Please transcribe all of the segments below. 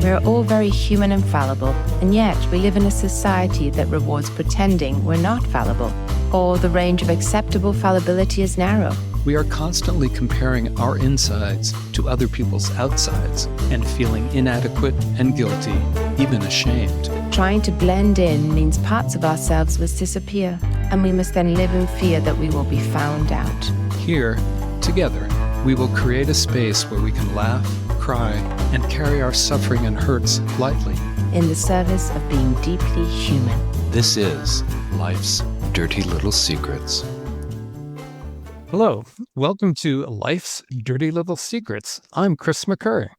We're all very human and fallible, and yet we live in a society that rewards pretending we're not fallible, or the range of acceptable fallibility is narrow. We are constantly comparing our insides to other people's outsides and feeling inadequate and guilty, even ashamed. Trying to blend in means parts of ourselves must disappear, and we must then live in fear that we will be found out. Here, together, we will create a space where we can laugh, cry, and carry our suffering and hurts lightly. In the service of being deeply human. This is Life's Dirty Little Secrets. Hello, welcome to Life's Dirty Little Secrets. I'm Chris McCurry.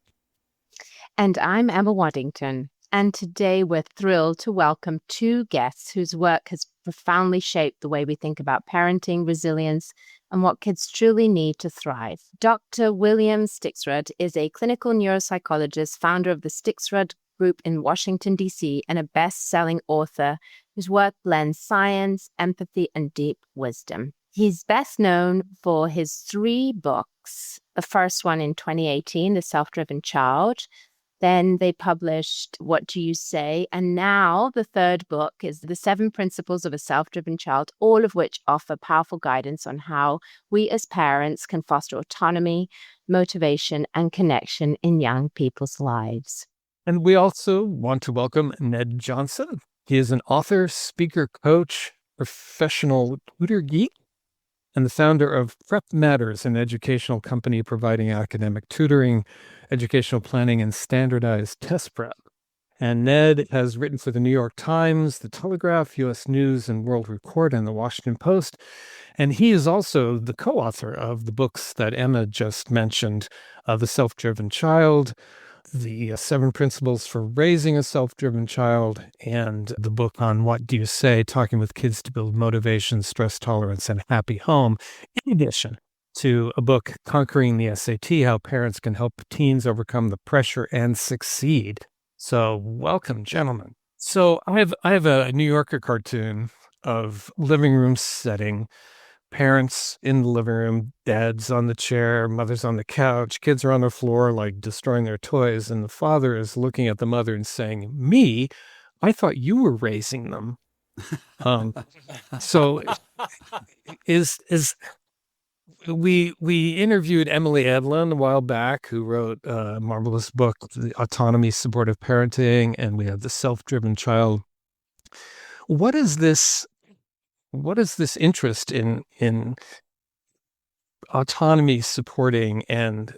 And I'm Emma Waddington. And today we're thrilled to welcome two guests whose work has profoundly shaped the way we think about parenting, resilience, and what kids truly need to thrive. Dr. William Stixrud is a clinical neuropsychologist, founder of the Stixrud Group in Washington, D.C., and a best-selling author whose work blends science, empathy, and deep wisdom. He's best known for his 3 books. The first one in 2018, The Self-Driven Child. Then they published What Do You Say? And now the third book is The 7 Principles of a Self-Driven Child, all of which offer powerful guidance on how we as parents can foster autonomy, motivation, and connection in young people's lives. And we also want to welcome Ned Johnson. He is an author, speaker, coach, professional tutor geek, and the founder of Prep Matters, an educational company providing academic tutoring, educational planning, and standardized test prep. And Ned has written for the New York Times, The Telegraph, U.S. News and World Report, and the Washington Post. And he is also the co-author of the books that Emma just mentioned, The Self-Driven Child, the 7 Principles for Raising a Self-Driven Child, and the book on What Do You Say? Talking with Kids to Build Motivation, Stress Tolerance, and a Happy Home, in addition to a book, Conquering the SAT, How Parents Can Help Teens Overcome the Pressure and Succeed. So welcome, gentlemen. So I have a New Yorker cartoon of living room setting, parents in the living room, dad's on the chair, mother's on the couch, kids are on the floor like destroying their toys, and the father is looking at the mother and saying, "Me? I thought you were raising them." So we interviewed Emily Edlin a while back, who wrote a marvelous book, The Autonomy-supportive Parenting, and we have The Self-Driven Child. What is this interest in autonomy supporting and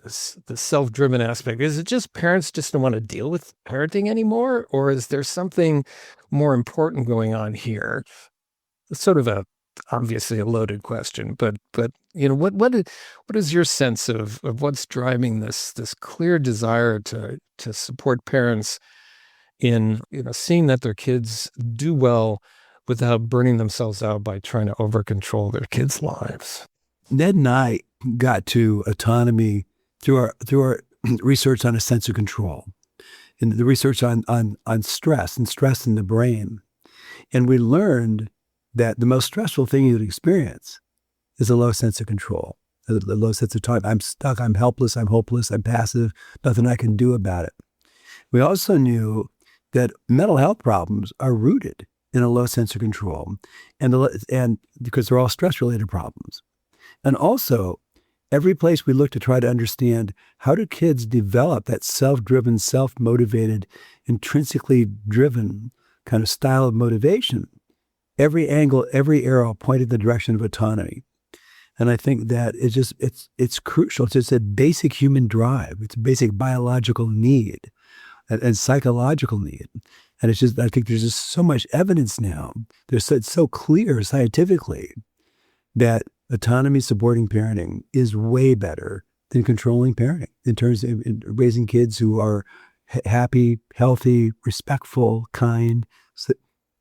the self-driven aspect? Is it just parents just don't want to deal with parenting anymore? Or is there something more important going on here? It's sort of obviously a loaded question, but you know, what is your sense of what's driving this clear desire to support parents in, you know, seeing that their kids do well without burning themselves out by trying to over-control their kids' lives? Ned and I got to autonomy through our research on a sense of control, and the research on stress and stress in the brain. And we learned that the most stressful thing you'd experience is a low sense of control, a low sense of time. I'm stuck, I'm helpless, I'm hopeless, I'm passive, nothing I can do about it. We also knew that mental health problems are rooted in a low sense of control, and because they're all stress-related problems. And also, every place we look to try to understand how do kids develop that self-driven, self-motivated, intrinsically driven kind of style of motivation, every angle, every arrow pointed in the direction of autonomy. And I think that it's crucial. It's just a basic human drive. It's a basic biological need and psychological need. And it's just, I think there's just so much evidence now. It's so clear scientifically that autonomy supporting parenting is way better than controlling parenting in terms of raising kids who are happy, healthy, respectful, kind,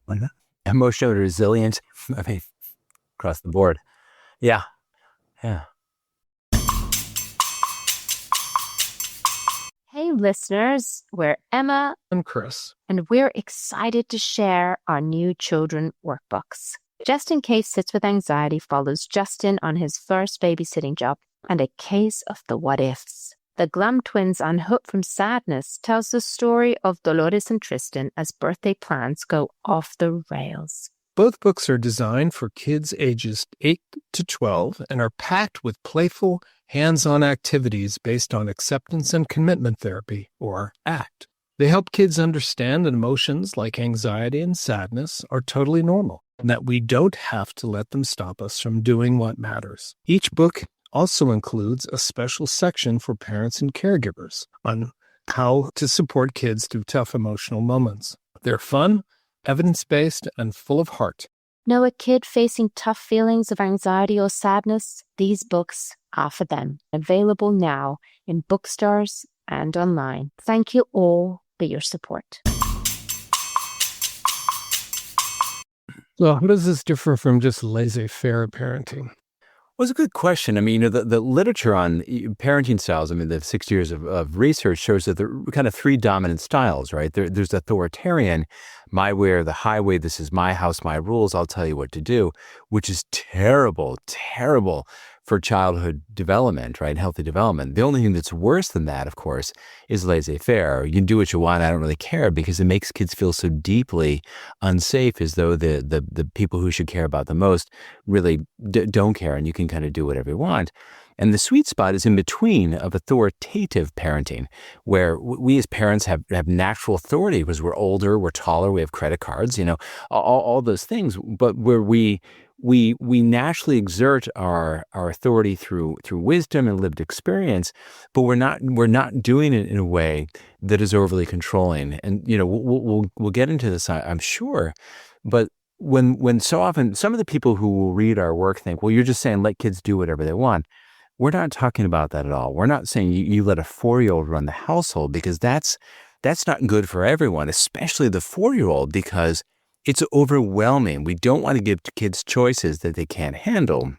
like that. Emotionally resilient. I mean, across the board. Yeah. Hey listeners, we're Emma and Chris, and we're excited to share our new children workbooks. Just in Case Sits with Anxiety follows Justin on his first babysitting job and a case of the what ifs. The Glum twins unhooked from sadness tells the story of Dolores and Tristan as birthday plans go off the rails. Both books are designed for kids ages 8 to 12 and are packed with playful, hands-on activities based on acceptance and commitment therapy, or ACT. They help kids understand that emotions like anxiety and sadness are totally normal, and that we don't have to let them stop us from doing what matters. Each book also includes a special section for parents and caregivers on how to support kids through tough emotional moments. They're fun, evidence-based, and full of heart. Know a kid facing tough feelings of anxiety or sadness? These books are for them. Available now in bookstores and online. Thank you all for your support. So how does this differ from just laissez-faire parenting? Well, it's a good question. I mean, the literature on parenting styles, I mean, the 60 years of research shows that there are kind of three dominant styles, right? There's authoritarian, my way or the highway, this is my house, my rules, I'll tell you what to do, which is terrible for childhood development, right? Healthy development. The only thing that's worse than that, of course, is laissez-faire. You can do what you want, I don't really care, because it makes kids feel so deeply unsafe, as though the people who should care about the most really don't care, and you can kind of do whatever you want. And the sweet spot is in between of authoritative parenting, where we as parents have natural authority because we're older, we're taller, we have credit cards, all those things, but where we naturally exert our authority through wisdom and lived experience, but we're not doing it in a way that is overly controlling. And we'll get into this, I'm sure, but when so often some of the people who will read our work think, well, you're just saying let kids do whatever they want. We're not talking about that at all. We're not saying you let a 4-year-old run the household, because that's not good for everyone, especially the 4-year-old, because it's overwhelming. We don't want to give kids choices that they can't handle.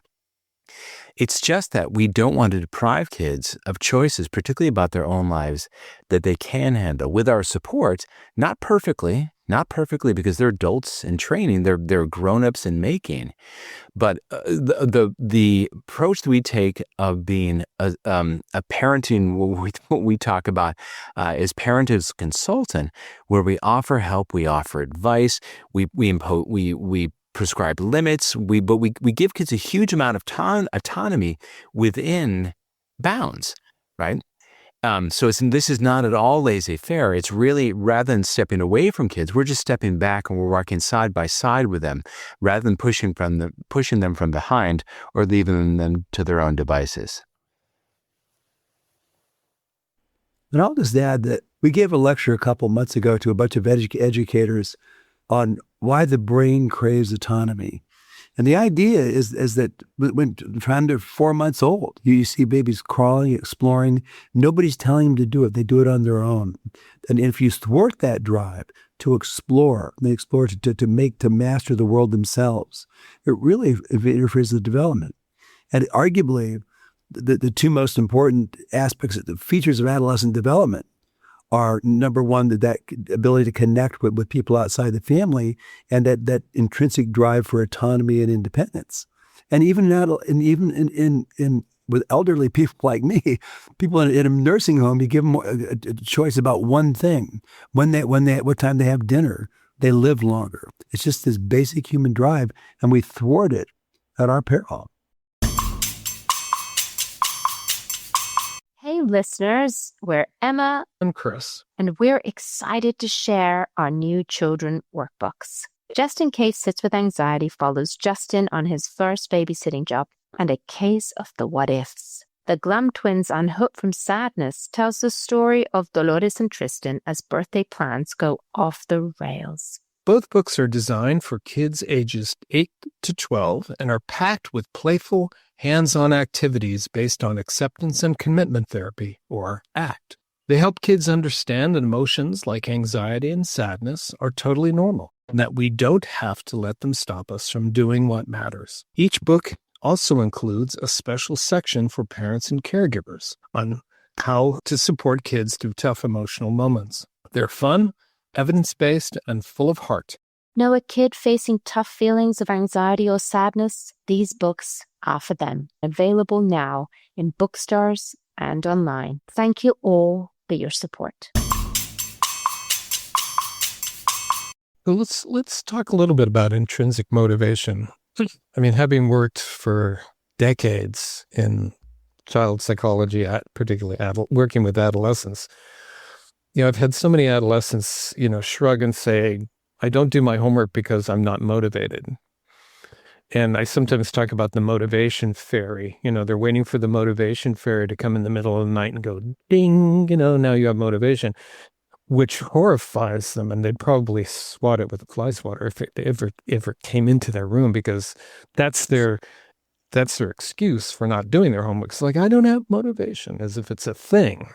It's just that we don't want to deprive kids of choices, particularly about their own lives, that they can handle with our support, not perfectly, because they're adults in training, they're grown-ups in making. But the approach that we take of being a parenting, what we talk about is parent as consultant, where we offer help, we offer advice, we prescribe limits, but we give kids a huge amount of autonomy within bounds, right? So this is not at all laissez-faire. It's really, rather than stepping away from kids, we're just stepping back and we're walking side by side with them, rather than pushing them from behind or leaving them to their own devices. And I'll just add that we gave a lecture a couple months ago to a bunch of educators on why the brain craves autonomy. And the idea is that when they're 4 months old, you see babies crawling, exploring. Nobody's telling them to do it. They do it on their own. And if you thwart that drive to explore, to master the world themselves, it really interferes with development. And arguably, the two most important aspects, the features of adolescent development, are number one, that ability to connect with people outside the family, and that intrinsic drive for autonomy and independence. And even with elderly people like me, people in a nursing home, you give them a choice about one thing: what time they have dinner. They live longer. It's just this basic human drive, and we thwart it at our peril. Hey listeners, we're Emma and Chris, and we're excited to share our new children workbooks. Just in Case Sits with Anxiety follows Justin on his first babysitting job and a case of the what ifs. The Glum twins unhooked from sadness tells the story of Dolores and Tristan as birthday plans go off the rails. Both books are designed for kids ages 8 to 12 and are packed with playful, hands-on activities based on acceptance and commitment therapy, or ACT. They help kids understand that emotions like anxiety and sadness are totally normal, and that we don't have to let them stop us from doing what matters. Each book also includes a special section for parents and caregivers on how to support kids through tough emotional moments. They're fun, evidence-based, and full of heart. Know a kid facing tough feelings of anxiety or sadness? These books are for them. Available now in bookstores and online. Thank you all for your support. So let's talk a little bit about intrinsic motivation. I mean, having worked for decades in child psychology, particularly working with adolescents, I've had so many adolescents, shrug and say, I don't do my homework because I'm not motivated. And I sometimes talk about the motivation fairy. They're waiting for the motivation fairy to come in the middle of the night and go, ding, now you have motivation, which horrifies them. And they'd probably swat it with a fly swatter if it ever came into their room, because that's their excuse for not doing their homework. It's like, I don't have motivation, as if it's a thing.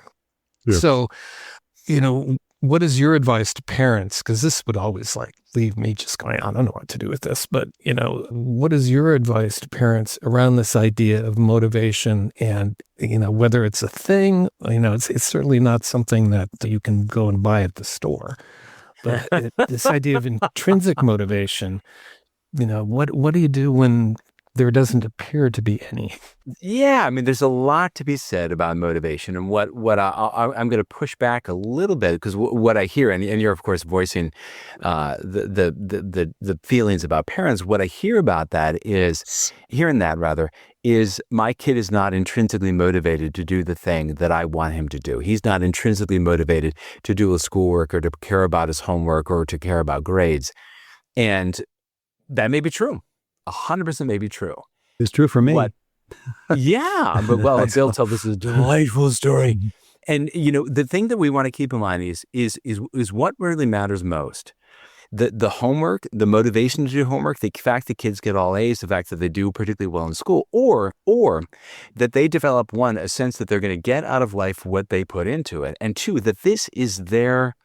Yeah. So, what is your advice to parents? Because this would always leave me just going, I don't know what to do with this. But, what is your advice to parents around this idea of motivation and, whether it's a thing, it's certainly not something that you can go and buy at the store. But this idea of intrinsic motivation, what do you do when there doesn't appear to be any? Yeah, I mean, there's a lot to be said about motivation, and what I'm going to push back a little bit, because what I hear, and you're of course voicing the feelings about parents. What I hear about that is my kid is not intrinsically motivated to do the thing that I want him to do. He's not intrinsically motivated to do his schoolwork or to care about his homework or to care about grades, and that may be true. 100% may be true. It's true for me. Yeah, but Bill told us a delightful story. And the thing that we want to keep in mind is what really matters most. The homework, the motivation to do homework, the fact that kids get all A's, the fact that they do particularly well in school, or that they develop, one, a sense that they're going to get out of life what they put into it, and two, that this is their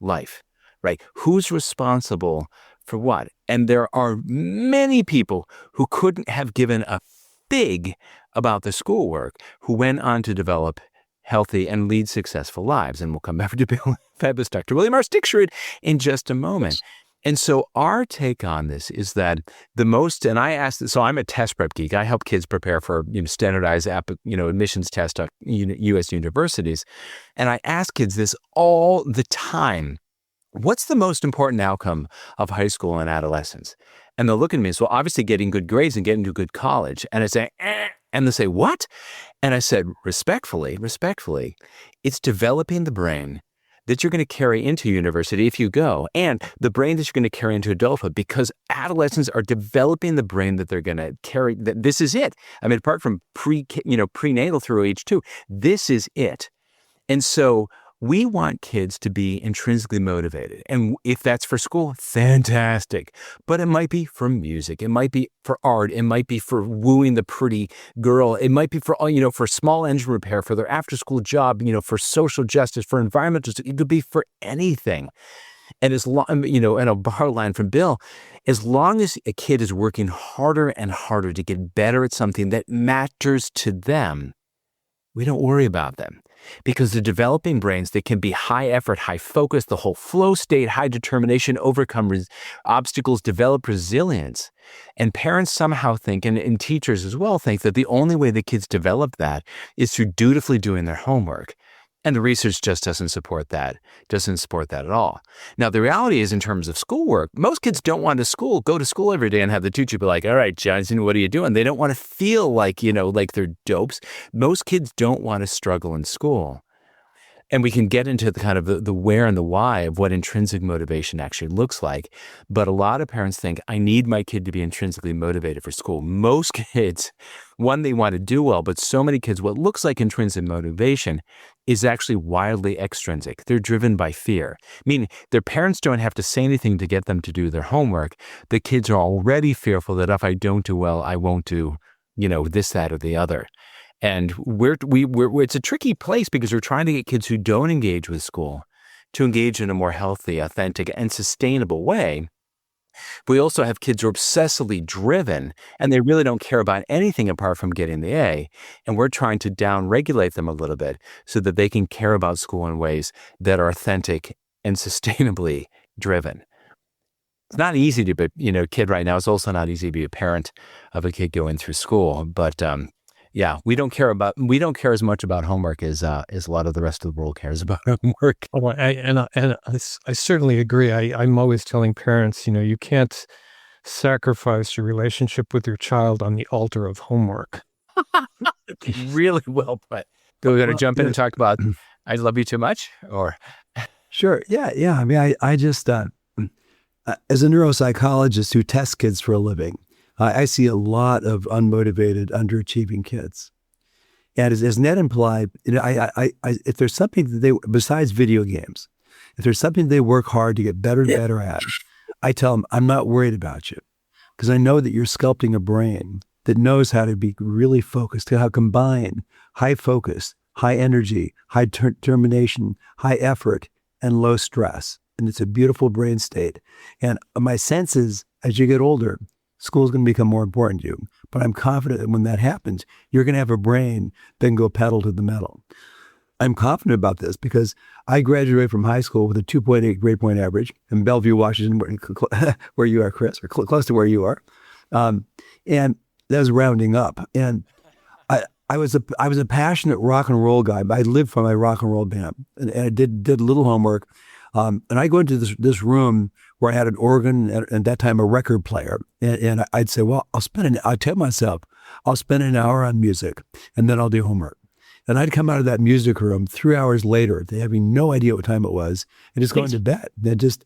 life, right? Who's responsible for what? And there are many people who couldn't have given a fig about the schoolwork who went on to develop healthy and lead successful lives. And we'll come back to Bill Fabulous Dr. William R. Stixrud in just a moment. And so our take on this is that and I asked, so I'm a test prep geek. I help kids prepare for standardized admissions tests at U.S. universities. And I ask kids this all the time. What's the most important outcome of high school and adolescence? And they'll look at me and say, well, obviously getting good grades and getting to a good college. And I say, and they say, what? And I said, respectfully, it's developing the brain that you're going to carry into university if you go, and the brain that you're going to carry into adulthood, because adolescents are developing the brain that they're going to carry. This is it. I mean, apart from prenatal through age 2, this is it. And so we want kids to be intrinsically motivated. And if that's for school, fantastic. But it might be for music. It might be for art. It might be for wooing the pretty girl. It might be for, for small engine repair, for their after-school job, for social justice, for environmental. It could be for anything. And as long, and a borrow line from Bill, as long as a kid is working harder and harder to get better at something that matters to them, we don't worry about them, because the developing brains, they can be high effort, high focus, the whole flow state, high determination, overcome obstacles, develop resilience. And parents somehow think, and teachers as well think, that the only way the kids develop that is through dutifully doing their homework. And the research just doesn't support that at all. Now, the reality is, in terms of schoolwork, most kids don't want to go to school every day and have the teacher be like, all right, Johnson, what are you doing? They don't want to feel like, like they're dopes. Most kids don't want to struggle in school. And we can get into the kind of the where and the why of what intrinsic motivation actually looks like. But a lot of parents think, I need my kid to be intrinsically motivated for school. Most kids, one, they want to do well, but so many kids, what looks like intrinsic motivation is actually wildly extrinsic. They're driven by fear, meaning their parents don't have to say anything to get them to do their homework. The kids are already fearful that if I don't do well, I won't do, this, that, or the other. And it's a tricky place, because we're trying to get kids who don't engage with school to engage in a more healthy, authentic, and sustainable way. We also have kids who are obsessively driven, and they really don't care about anything apart from getting the A. And we're trying to down-regulate them a little bit so that they can care about school in ways that are authentic and sustainably driven. It's not easy to be, kid right now. It's also not easy to be a parent of a kid going through school, but Yeah, we don't care as much about homework as a lot of the rest of the world cares about homework. Oh, I certainly agree. I'm always telling parents, you can't sacrifice your relationship with your child on the altar of homework. Really well put. We're going to jump in and talk about I love you too much, or Sure. Yeah. I mean, I just, as a neuropsychologist who tests kids for a living, I see a lot of unmotivated, underachieving kids. And as Ned implied, if there's something that they, besides video games, if there's something they work hard to get better and better at, I tell them, I'm not worried about you because I know that you're sculpting a brain that knows how to be really focused, how to combine high focus, high energy, high determination, high effort, and low stress. And it's a beautiful brain state. And my sense is, as you get older, school is going to become more important to you. But I'm confident that when that happens, you're going to have a brain that can go pedal to the metal. I'm confident about this because I graduated from high school with a 2.8 grade point average in Bellevue, Washington, where you are, Chris, or close to where you are. And that was rounding up. And I was a passionate rock and roll guy. I lived for my rock and roll band, and I did a little homework. And I go into this room where I had an organ and at that time a record player, and I'd say, well, I'd tell myself, I'll spend an hour on music, and then I'll do homework. And I'd come out of that music room 3 hours later, having no idea what time it was, and just going to bed.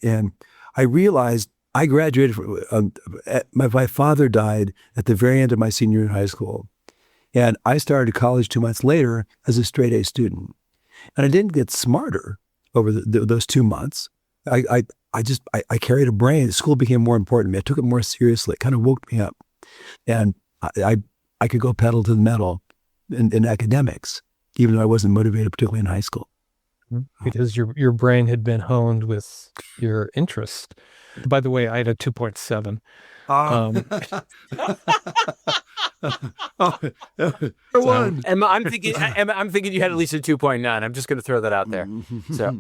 And I realized I graduated from, my father died at the very end of my senior year in high school. And I started college 2 months later as a straight A student. And I didn't get smarter over those 2 months. I carried a brain. School became more important to me. I took it more seriously. It kind of woke me up. And I could go pedal to the metal in academics, even though I wasn't motivated, particularly in high school. Because your brain had been honed with your interest. By the way, I had a 2.7. One. I'm thinking you had at least a 2.9. I'm just going to throw that out there. So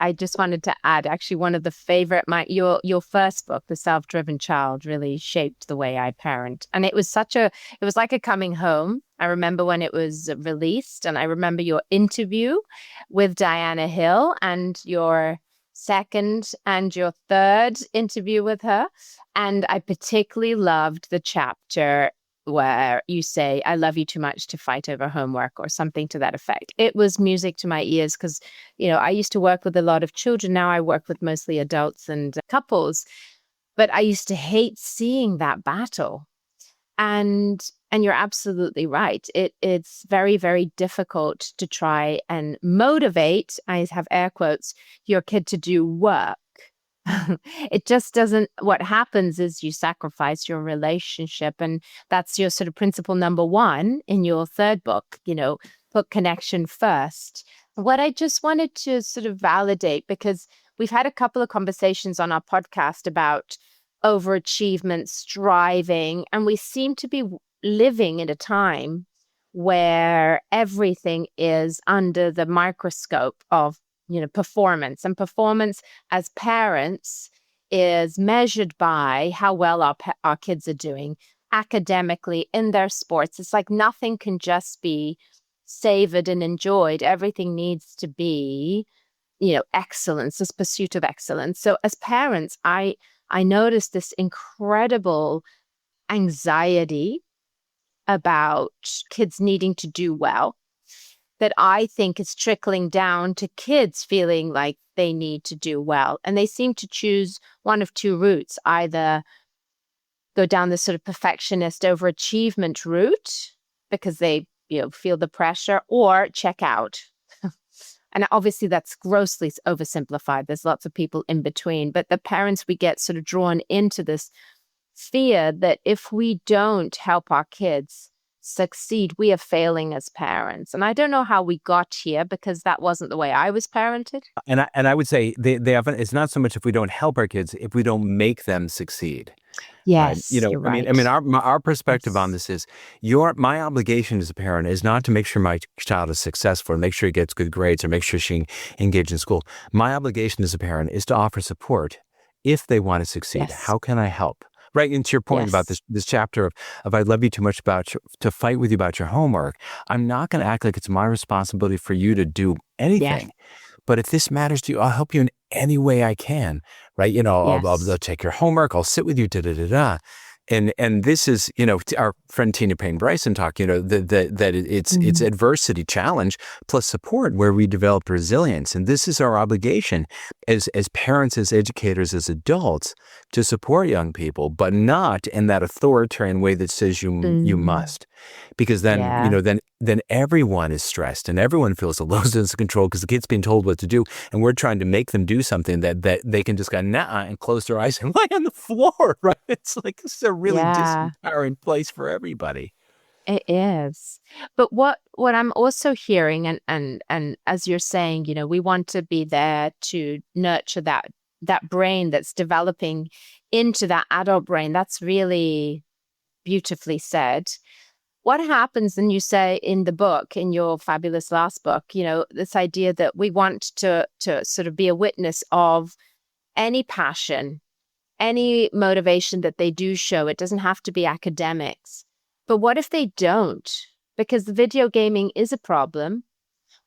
I just wanted to add, actually, one of the favorite, your first book, The Self-Driven Child, really shaped the way I parent. And it was like a coming home. I remember when it was released, and I remember your interview with Diana Hill and your second and your third interview with her. And I particularly loved the chapter where you say, I love you too much to fight over homework, or something to that effect. It was music to my ears because, I used to work with a lot of children. Now I work with mostly adults and couples, but I used to hate seeing that battle. And you're absolutely right. It's very, very difficult to try and motivate, I have air quotes, your kid to do work. It just doesn't. What happens is you sacrifice your relationship. And that's your sort of principle number one in your third book, put connection first. What I just wanted to sort of validate, because we've had a couple of conversations on our podcast about overachievement, striving, and we seem to be living in a time where everything is under the microscope of performance, and performance as parents is measured by how well our kids are doing academically in their sports. It's like nothing can just be savored and enjoyed. Everything needs to be, excellence, this pursuit of excellence. So as parents, I noticed this incredible anxiety about kids needing to do well, that I think is trickling down to kids feeling like they need to do well. And they seem to choose one of two routes: either go down this sort of perfectionist overachievement route because they feel the pressure, or check out. And obviously that's grossly oversimplified. There's lots of people in between. But the parents, we get sort of drawn into this fear that if we don't help our kids succeed, we are failing as parents. And I don't know how we got here, because that wasn't the way I was parented. And I would say they often, it's not so much if we don't help our kids, if we don't make them succeed. Yes, right? you're right. I mean, our perspective on this is my obligation as a parent is not to make sure my child is successful, or make sure he gets good grades, or make sure she engaged in school. My obligation as a parent is to offer support if they want to succeed. Yes. How can I help? Right. And to your point about this chapter of I love you too much to fight with you about your homework, I'm not going to act like it's my responsibility for you to do anything. But if this matters to you, I'll help you in any way I can. Right. I'll take your homework. I'll sit with you. And this is, our friend Tina Payne Bryson talked, that it's adversity challenge plus support where we develop resilience. And this is our obligation as parents, as educators, as adults to support young people, but not in that authoritarian way that says you must. Because then, then everyone is stressed and everyone feels a low sense of control because the kid's being told what to do. And we're trying to make them do something that they can just go, nah, and close their eyes and lie on the floor, right? It's like, this is a really disempowering place for everybody. It is. But what I'm also hearing, and as you're saying, we want to be there to nurture that brain that's developing into that adult brain. That's really beautifully said. What happens, and you say in the book, in your fabulous last book, this idea that we want to sort of be a witness of any passion, any motivation that they do show. It doesn't have to be academics. But what if they don't? Because the video gaming is a problem.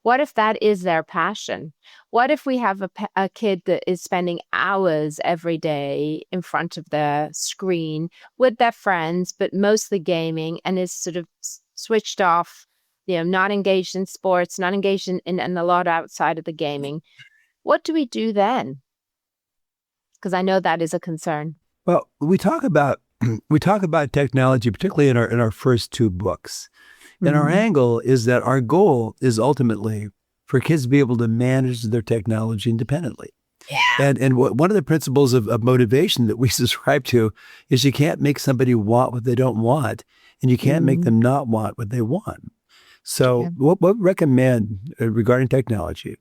What if that is their passion? What if we have a kid that is spending hours every day in front of the screen with their friends, but mostly gaming, and is sort of switched off, not engaged in sports, not engaged in a lot outside of the gaming? What do we do then? Because I know that is a concern. Well, we talk about technology, particularly in our first two books. And our angle is that our goal is ultimately for kids to be able to manage their technology independently. Yeah. And one of the principles of motivation that we subscribe to is you can't make somebody want what they don't want, and you can't make them not want what they want. So what we recommend regarding technology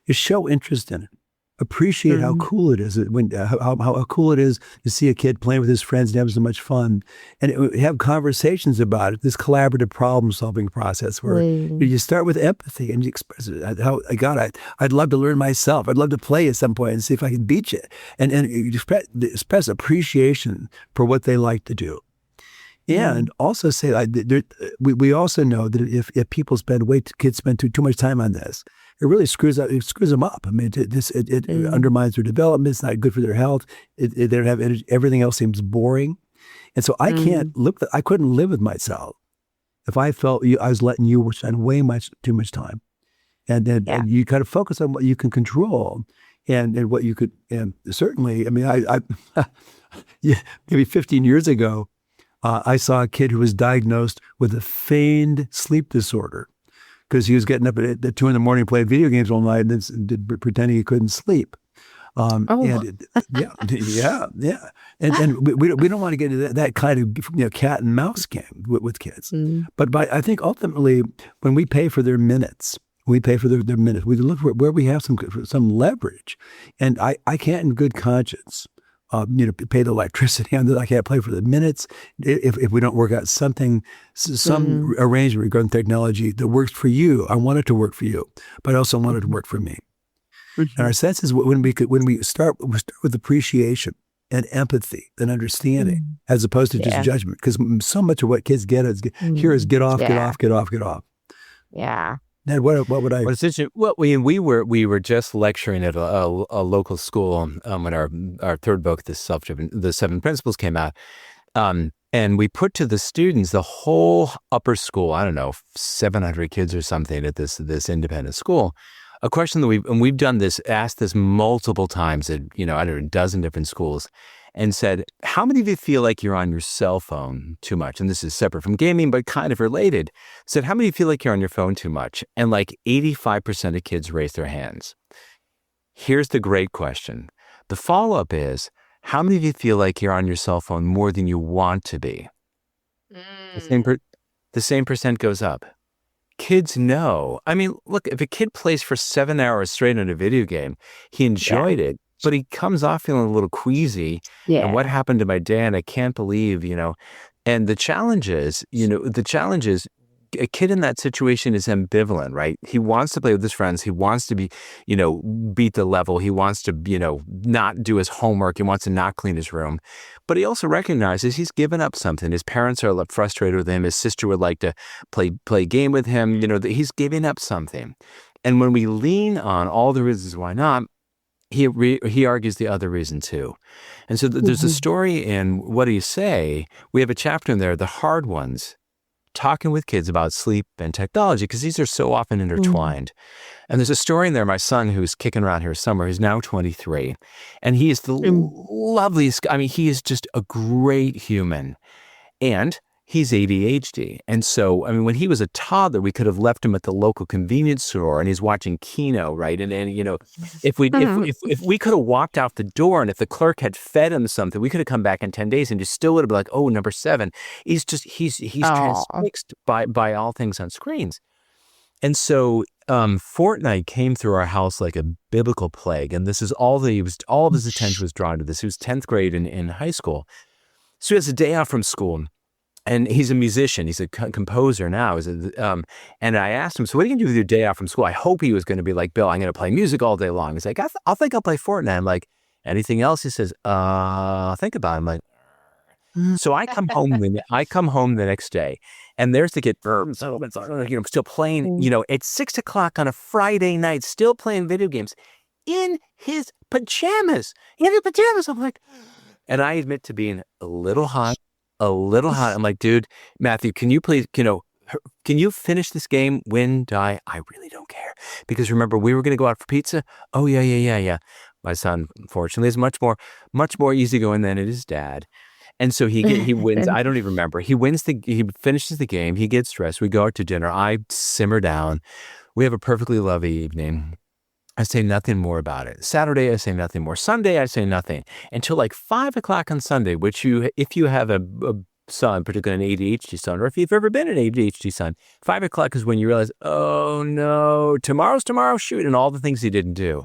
is show interest in it. Appreciate how cool it is how cool it is to see a kid playing with his friends and having so much fun, and have conversations about it. This collaborative problem-solving process where you start with empathy and you express it. I'd love to learn myself. I'd love to play at some point and see if I can beat you, and you express appreciation for what they like to do. And also say, we also know that if kids spend too much time on this, it really screws them up. I mean, it undermines their development. It's not good for their health. They don't have energy. Everything else seems boring. And so I couldn't live with myself if I felt I was letting you spend way too much time. And you kind of focus on what you can control and what you could, and certainly, I mean, I maybe 15 years ago, I saw a kid who was diagnosed with a feigned sleep disorder because he was getting up at 2 a.m, playing video games all night, and then pretending he couldn't sleep. And we don't want to get into that kind of cat and mouse game with kids. But I think ultimately, when we pay for their minutes, we look for where we have some leverage, and I can't in good conscience pay the electricity on that. I can't pay for the minutes if we don't work out some arrangement regarding technology that works for you. I want it to work for you, but I also want it to work for me. And our sense is when we start with appreciation and empathy and understanding, as opposed to just judgment, because so much of what kids get is get off. Yeah. Ned, what would I? Well, we were just lecturing at a local school when our third book, the Seven Principles, came out, and we put to the students, the whole upper school, I don't know, 700 kids or something at this independent school, a question that we've asked this multiple times at I don't know, a dozen different schools, and said, how many of you feel like you're on your cell phone too much? And this is separate from gaming, but kind of related. Said, how many of you feel like you're on your phone too much? And like 85% of kids raised their hands. Here's the great question. The follow-up is, how many of you feel like you're on your cell phone more than you want to be? The same percent goes up. Kids know. I mean, look, if a kid plays for 7 hours straight on a video game, he enjoyed it, but he comes off feeling a little queasy. Yeah. And what happened to my day? And I can't believe, And the challenge is, a kid in that situation is ambivalent, right? He wants to play with his friends. He wants to be, beat the level. He wants to, not do his homework. He wants to not clean his room. But he also recognizes he's given up something. His parents are frustrated with him. His sister would like to play a game with him. He's giving up something. And when we lean on all the reasons why not, he argues the other reason too. And so there's a story in What Do You Say? We have a chapter in there, The Hard Ones, talking with kids about sleep and technology, because these are so often intertwined. And there's a story in there, my son, who's kicking around here somewhere, he's now 23, and he is the loveliest, he is just a great human. And he's ADHD. And so, when he was a toddler, we could have left him at the local convenience store and he's watching Kino, right? And if we could have walked out the door and if the clerk had fed him something, we could have come back in 10 days and just still would have been like, oh, number 7. He's transfixed by all things on screens. And so Fortnite came through our house like a biblical plague. And this is all of his attention was drawn to this. He was 10th grade in high school. So he has a day off from school. And he's a musician. He's a composer now. And I asked him, so what are you going to do with your day off from school? I hope he was going to be like, Bill, I'm going to play music all day long. He's like, I'll play Fortnite. I'm like, anything else? He says, think about it. I'm like, so I come home the next day, and there's the kid, still playing, at 6 o'clock on a Friday night, still playing video games in his pajamas. I'm like, and I admit to being a little hot. I'm like, dude, Matthew, can you please, can you finish this game? Win, die? I really don't care. Because remember, we were going to go out for pizza. Oh, yeah. My son, fortunately, is much more easygoing than it is dad. And so he wins. I don't even remember. He finishes the game. He gets stressed. We go out to dinner. I simmer down. We have a perfectly lovely evening. I say nothing more about it. Saturday, I say nothing more. Sunday, I say nothing until like 5 o'clock on Sunday, which if you have a son, particularly an ADHD son, or if you've ever been an ADHD son, 5 o'clock is when you realize, oh no, tomorrow's tomorrow, shoot, and all the things he didn't do.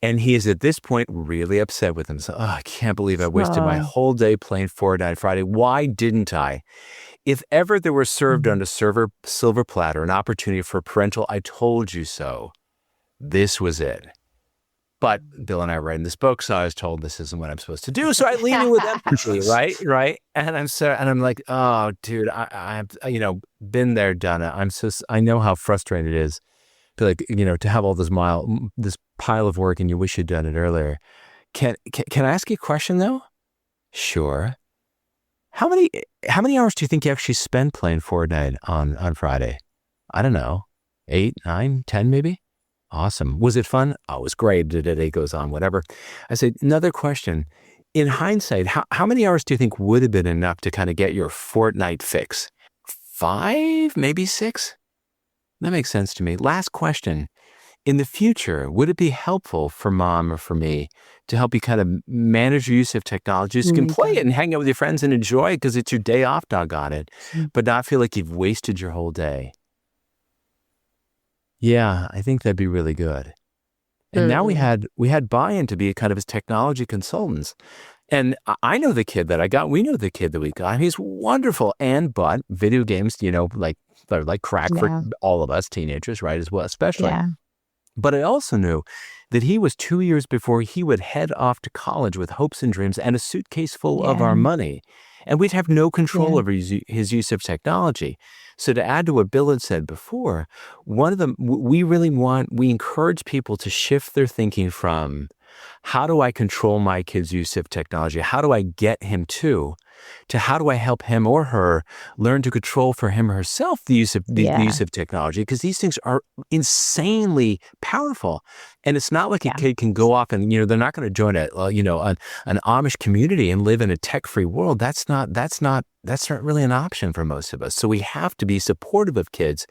And he is at this point really upset with himself. Oh, I can't believe I wasted my whole day playing Fortnite Friday. Why didn't I? If ever there were served on a silver platter an opportunity for parental I told you so, this was it. But Bill and I are writing this book, so I was told this isn't what I'm supposed to do. So I lean in with empathy, right? And I'm like, oh, dude, I've been there, done it. I know how frustrating it is to to have all this pile of work, and you wish you'd done it earlier. Can I ask you a question though? Sure. How many hours do you think you actually spend playing Fortnite on Friday? I don't know, 8, 9, 10 maybe. Awesome. Was it fun? Oh, it was great. The day goes on, whatever. I said, another question. In hindsight, how many hours do you think would have been enough to kind of get your Fortnite fix? 5, maybe 6? That makes sense to me. Last question. In the future, would it be helpful for mom or for me to help you kind of manage your use of technology? You can play it and hang out with your friends and enjoy it because it's your day off, doggone it, but not feel like you've wasted your whole day. Yeah, I think that'd be really good. And now we had buy-in to be kind of his technology consultants. And I know the kid that I got. We know the kid that we got. He's wonderful. But video games, they're like crack for all of us teenagers, right, as well, especially. Yeah. But I also knew that he was 2 years before he would head off to college with hopes and dreams and a suitcase full of our money. And we'd have no control over his use of technology. So to add to what Bill had said before, we encourage people to shift their thinking from how do I control my kid's use of technology? How do I get him to how do I help him or her learn to control for him or herself the use of technology? Because these things are insanely powerful. And it's not like a kid can go off and, they're not going to join an Amish community and live in a tech-free world. That's not really an option for most of us. So we have to be supportive of kids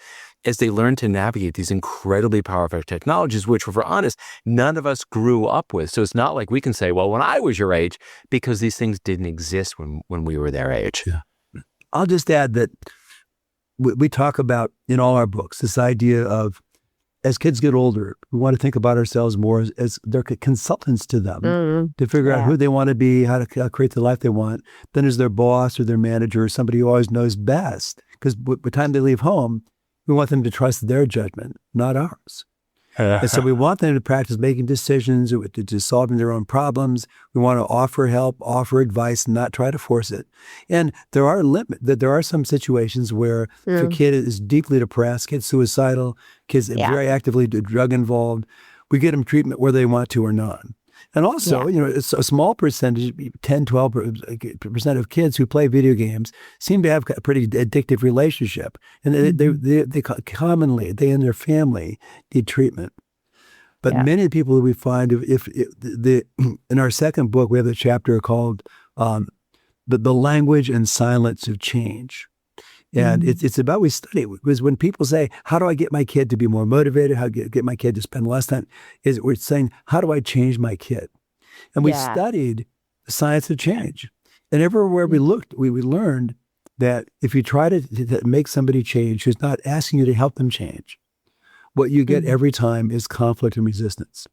as they learn to navigate these incredibly powerful technologies, which, if we're honest, none of us grew up with. So it's not like we can say, well, when I was your age, because these things didn't exist when we were their age. Yeah. I'll just add that we talk about in all our books this idea of as kids get older, we want to think about ourselves more as they're consultants to them to figure out who they want to be, how to create the life they want. Then as their boss or their manager or somebody who always knows best, because by the time they leave home, we want them to trust their judgment, not ours. And so we want them to practice making decisions, to solving their own problems. We want to offer help, offer advice, and not try to force it. And there are some situations where if a kid is deeply depressed, kid's suicidal, kids very actively drug involved, we get them treatment whether they want to or not. And also, it's a small percentage, 10, 12% of kids who play video games seem to have a pretty addictive relationship. And they commonly, they and their family need treatment. But many people we find, in our second book, we have a chapter called The Language and Silence of Change. And it's about, we study it, because when people say, how do I get my kid to be more motivated? How do I get my kid to spend less time? We're saying, how do I change my kid? And we studied the science of change. And everywhere we looked, we learned that if you try to make somebody change who's not asking you to help them change, what you get every time is conflict and resistance.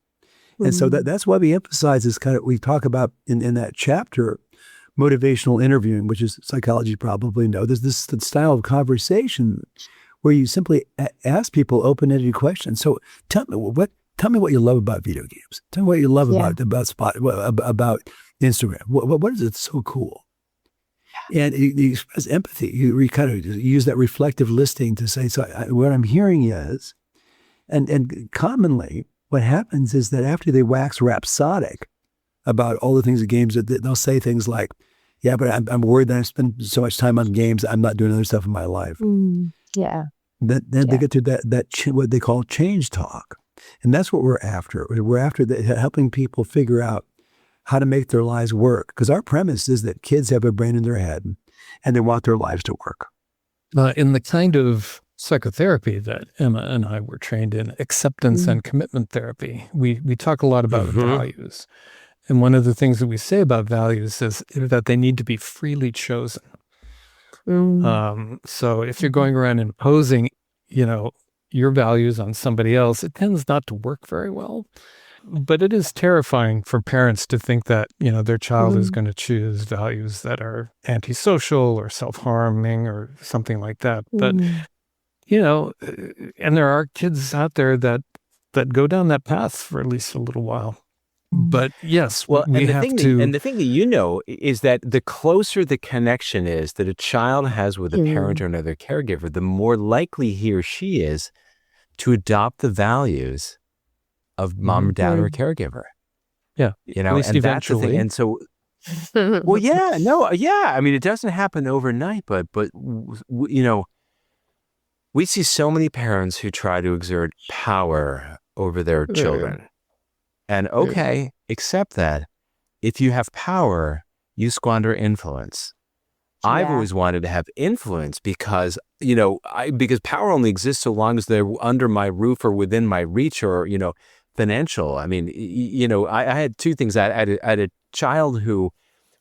And so that's why we emphasize this we talk about in that chapter, motivational interviewing, which is psychology probably know. There's this style of conversation where you simply ask people open-ended questions. So tell me what you love about video games. Tell me what you love about Instagram. What is it so cool? And you express empathy. You kind of use that reflective listening to say, so what I'm hearing is, and commonly what happens is that after they wax rhapsodic about all the things in games, they'll say things like, yeah, but I'm worried that I spend so much time on games, I'm not doing other stuff in my life. Then they get to that what they call change talk. And that's what we're after. We're after helping people figure out how to make their lives work. Because our premise is that kids have a brain in their head and they want their lives to work. In the kind of psychotherapy that Emma and I were trained in, acceptance and commitment therapy, we talk a lot about values. And one of the things that we say about values is that they need to be freely chosen. So if you're going around imposing, your values on somebody else, it tends not to work very well. But it is terrifying for parents to think that, their child is going to choose values that are antisocial or self-harming or something like that. But, and there are kids out there that go down that path for at least a little while. But yes, we have to. And the thing that is that the closer the connection is that a child has with a parent or another caregiver, the more likely he or she is to adopt the values of mom or dad or a caregiver. Yeah, at least eventually. That's the thing. And so, I mean, it doesn't happen overnight, but we see so many parents who try to exert power over their children. And accept that if you have power, you squander influence. I've always wanted to have influence because, because power only exists so long as they're under my roof or within my reach or, financial. I mean, I had two things. I had a child who,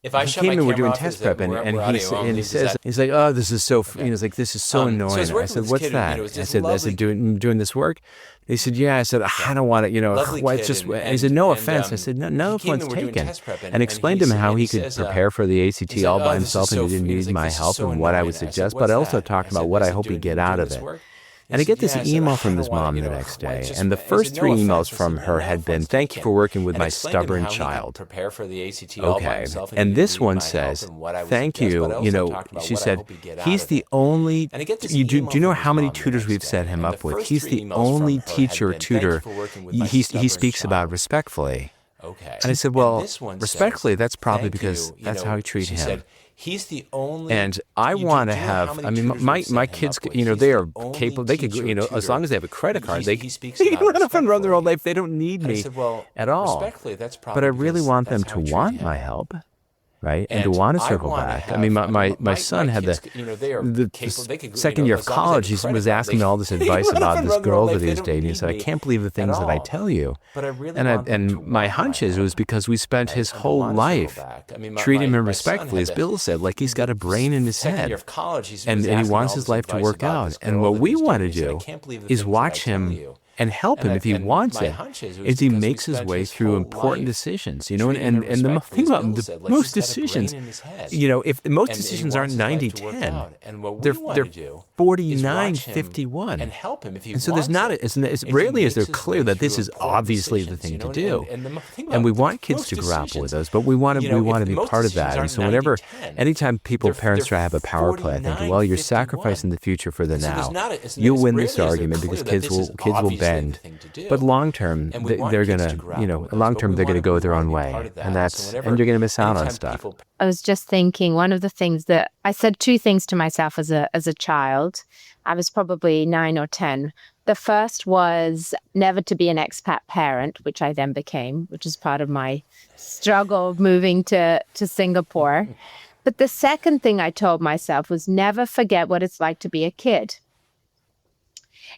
if I came in, we're doing test prep, and he says, he's like, oh, this is so, he's like, this is so annoying. So I said, what's that? I said, doing this work? He said, yeah. I said, I don't want to, why it's just, and he said, no offense. I said, no offense taken. And explained to him how he could prepare for the ACT all by himself and he didn't need my help and what I would suggest, but I also talked about what I hope he'd get out of it. And I get this email from his mom the next day, and the first three emails from her had been, thank you for working with my stubborn child. Okay, and this one says, thank you, she said, he's the only, do you know how many tutors we've set him up with? He's the only teacher or tutor he speaks about respectfully. And I said, well, respectfully, that's probably because that's how I treat him. He's the only, and I want to have. I mean, my kids, they are capable. They could, as long as they have a credit card, they can run up and run their own life. They don't need me at all. But I really want them to want my help, right? And to want to circle back. I mean, my son had the second year of college. He was asking me all this advice about this girl that he was dating. He said, I can't believe the things that I tell you. And my hunch is it was because we spent his whole life treating him respectfully, as Bill said, like he's got a brain in his head. And he wants his life to work out. And what we want to do is watch him and help him if he wants it, is he makes his way through important decisions, and the thing about most decisions, if most decisions aren't 90-10, they're 49-51. And so there's not, it's rarely is there clear that this is obviously the thing to do. And we want kids to grapple with us, but we want to be part of that. And so anytime parents try to have a power play, I think, well, you're sacrificing the future for the now. You'll win this argument because kids will bend. But long term, they're gonna go their own way, and you're gonna miss out on stuff. I was just thinking, one of the things that I said two things to myself as a child. I was probably 9 or 10. The first was never to be an expat parent, which I then became, which is part of my struggle of moving to Singapore. But the second thing I told myself was never forget what it's like to be a kid.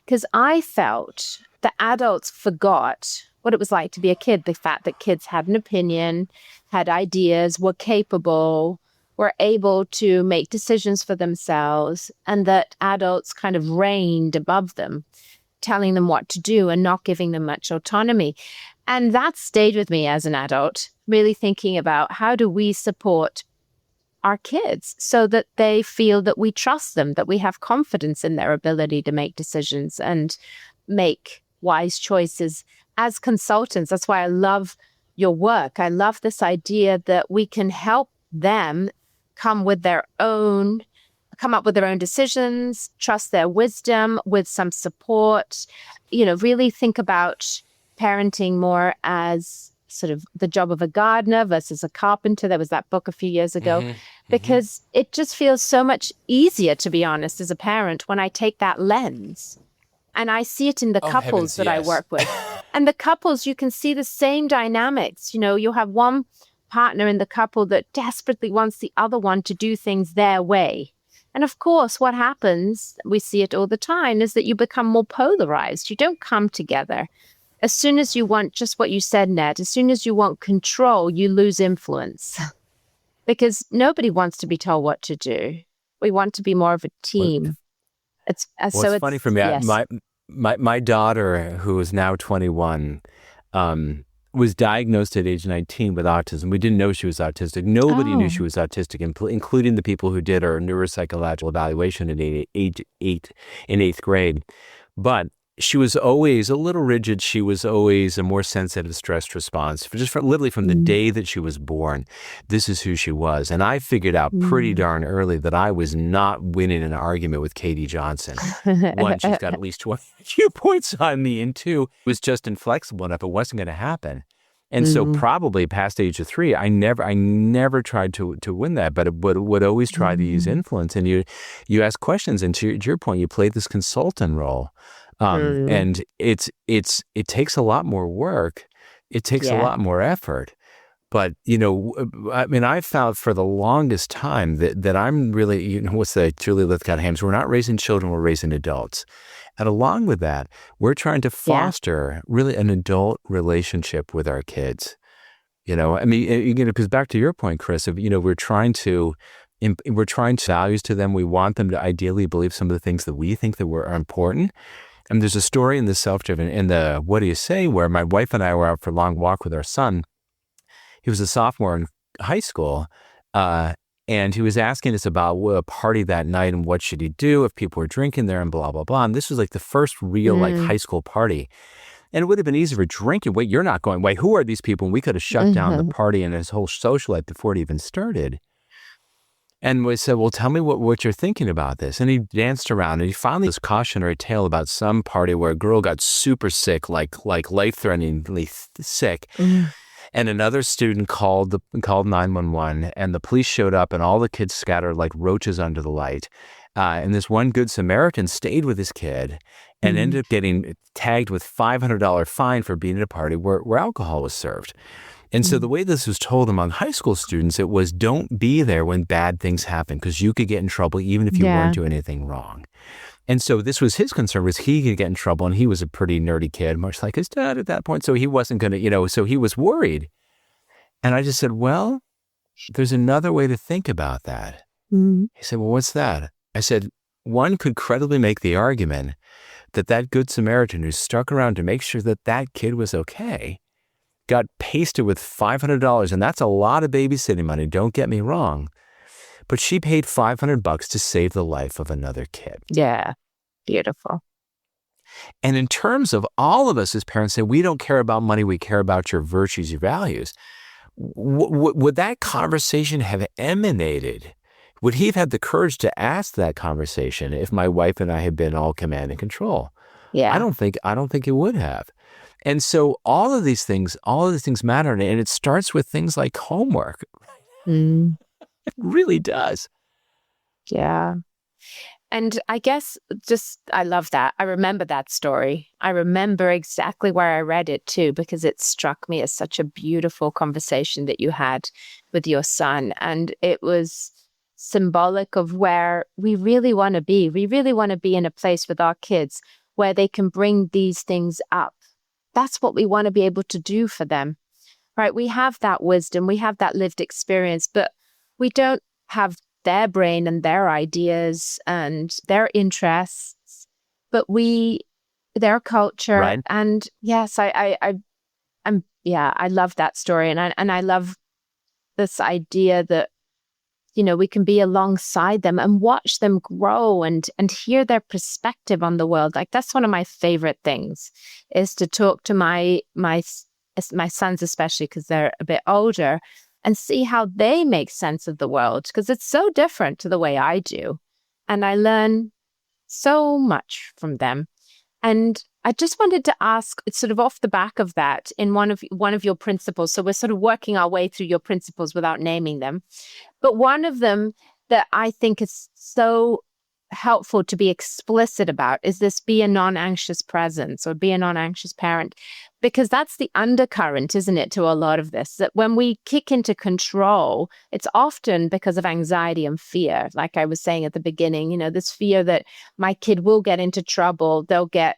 Because I felt that adults forgot what it was like to be a kid, the fact that kids had an opinion, had ideas, were capable, were able to make decisions for themselves, and that adults kind of reigned above them, telling them what to do and not giving them much autonomy. And that stayed with me as an adult, really thinking about how do we support our kids so that they feel that we trust them, that we have confidence in their ability to make decisions and make wise choices as consultants. That's why I love your work. I love this idea that we can help them come up with their own decisions, trust their wisdom with some support, really think about parenting more as sort of the job of a gardener versus a carpenter. There was that book a few years ago, because it just feels so much easier, to be honest, as a parent when I take that lens. And I see it in the couples that I work with. And the couples, you can see the same dynamics. You'll have one partner in the couple that desperately wants the other one to do things their way. And of course, what happens, we see it all the time, is that you become more polarized. You don't come together. As soon as you want just what you said, Ned, as soon as you want control, you lose influence. Because nobody wants to be told what to do. We want to be more of a team. It's funny for me. Yes. My daughter, who is now 21, was diagnosed at age 19 with autism. We didn't know she was autistic. Nobody knew she was autistic, including the people who did her neuropsychological evaluation in eighth grade. But she was always a little rigid. She was always a more sensitive stress response. Literally from the day that she was born, this is who she was. And I figured out pretty darn early that I was not winning an argument with Katie Johnson. One, she's got at least 22 points on me, and two, it was just inflexible enough. It wasn't going to happen. And so probably past age of 3, I never tried to win that, but would always try to use influence. And you ask questions, and to your point, you play this consultant role. And it takes a lot more work. It takes a lot more effort. But, I found for the longest time that I'm really, what's the Julie Lithcott-Hams, we're not raising children, we're raising adults. And along with that, we're trying to foster really an adult relationship with our kids. Because back to your point, Chris, of, we're trying values to them. We want them to ideally believe some of the things that we think that are important. And there's a story in the Self-Driven, in the What Do You Say, where my wife and I were out for a long walk with our son. He was a sophomore in high school, and he was asking us about a party that night and what should he do if people were drinking there and blah, blah, blah. And this was like the first real high school party. And it would have been easy for drinking. Wait, you're not going. Wait, who are these people? And we could have shut down the party and his whole social life before it even started. And we said, well, tell me what you're thinking about this. And he danced around, and he finally this cautionary tale about some party where a girl got super sick, like life-threateningly sick. And another student called 911, and the police showed up, and all the kids scattered like roaches under the light. And this one good Samaritan stayed with his kid and ended up getting tagged with $500 fine for being at a party where alcohol was served. And so the way this was told among high school students, it was don't be there when bad things happen, because you could get in trouble even if you weren't doing anything wrong. And so this was his concern, was he could get in trouble, and he was a pretty nerdy kid, much like his dad at that point. So he wasn't going to, so he was worried. And I just said, well, there's another way to think about that. He said, well, what's that? I said, one could credibly make the argument that Good Samaritan who stuck around to make sure that kid was okay got pasted with $500. And that's a lot of babysitting money, don't get me wrong. But she paid $500 to save the life of another kid. Yeah. Beautiful. And in terms of all of us as parents say, we don't care about money, we care about your virtues, your values. Would that conversation have emanated? Would he have had the courage to ask that conversation if my wife and I had been all command and control? Yeah. I don't think it would have. And so all of these things matter. And it starts with things like homework. Mm. It really does. Yeah. And I guess I love that. I remember that story. I remember exactly where I read it too, because it struck me as such a beautiful conversation that you had with your son. And it was symbolic of where we really want to be. We really want to be in a place with our kids where they can bring these things up. That's what we want to be able to do for them, right? We have that wisdom, we have that lived experience, but we don't have their brain and their ideas and their interests, but their culture. Right. And yes, I love that story. And I love this idea that, we can be alongside them and watch them grow and hear their perspective on the world. Like, that's one of my favorite things, is to talk to my sons, especially because they're a bit older, and see how they make sense of the world, because it's so different to the way I do. And I learn so much from them. And I just wanted to ask, sort of off the back of that, in one of your principles. So we're sort of working our way through your principles without naming them. But one of them that I think is so helpful to be explicit about is this: be a non-anxious presence, or be a non-anxious parent, because that's the undercurrent, isn't it, to a lot of this, that when we kick into control, it's often because of anxiety and fear. Like I was saying at the beginning, this fear that my kid will get into trouble, they'll get,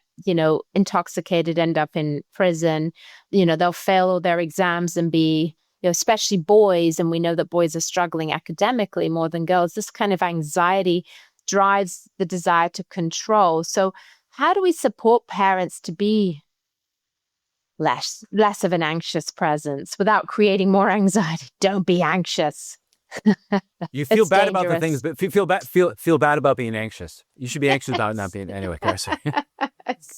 intoxicated, end up in prison, they'll fail all their exams and be, especially boys, and we know that boys are struggling academically more than girls. This kind of anxiety drives the desire to control. So how do we support parents to be less of an anxious presence without creating more anxiety? Don't be anxious. You feel It's bad about the dangerous. things, but feel bad about being anxious. You should be anxious about not being. Anyway, sorry.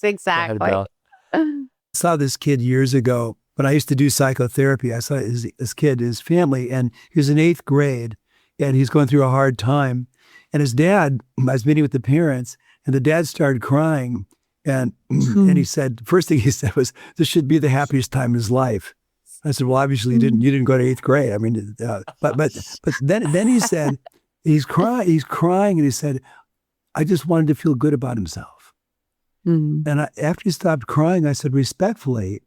Exactly. Go ahead, Bill. I saw this kid years ago when I used to do psychotherapy. I saw this kid, his family, and he was in 8th grade, and he's going through a hard time. And his dad, I was meeting with the parents, and the dad started crying. And he said, first thing he said was, "This should be the happiest time in his life." I said, "Well, obviously you didn't go to 8th grade. I mean, but then he said, he's crying, and he said, "I just wanted to feel good about himself." And after he stopped crying, I said, respectfully,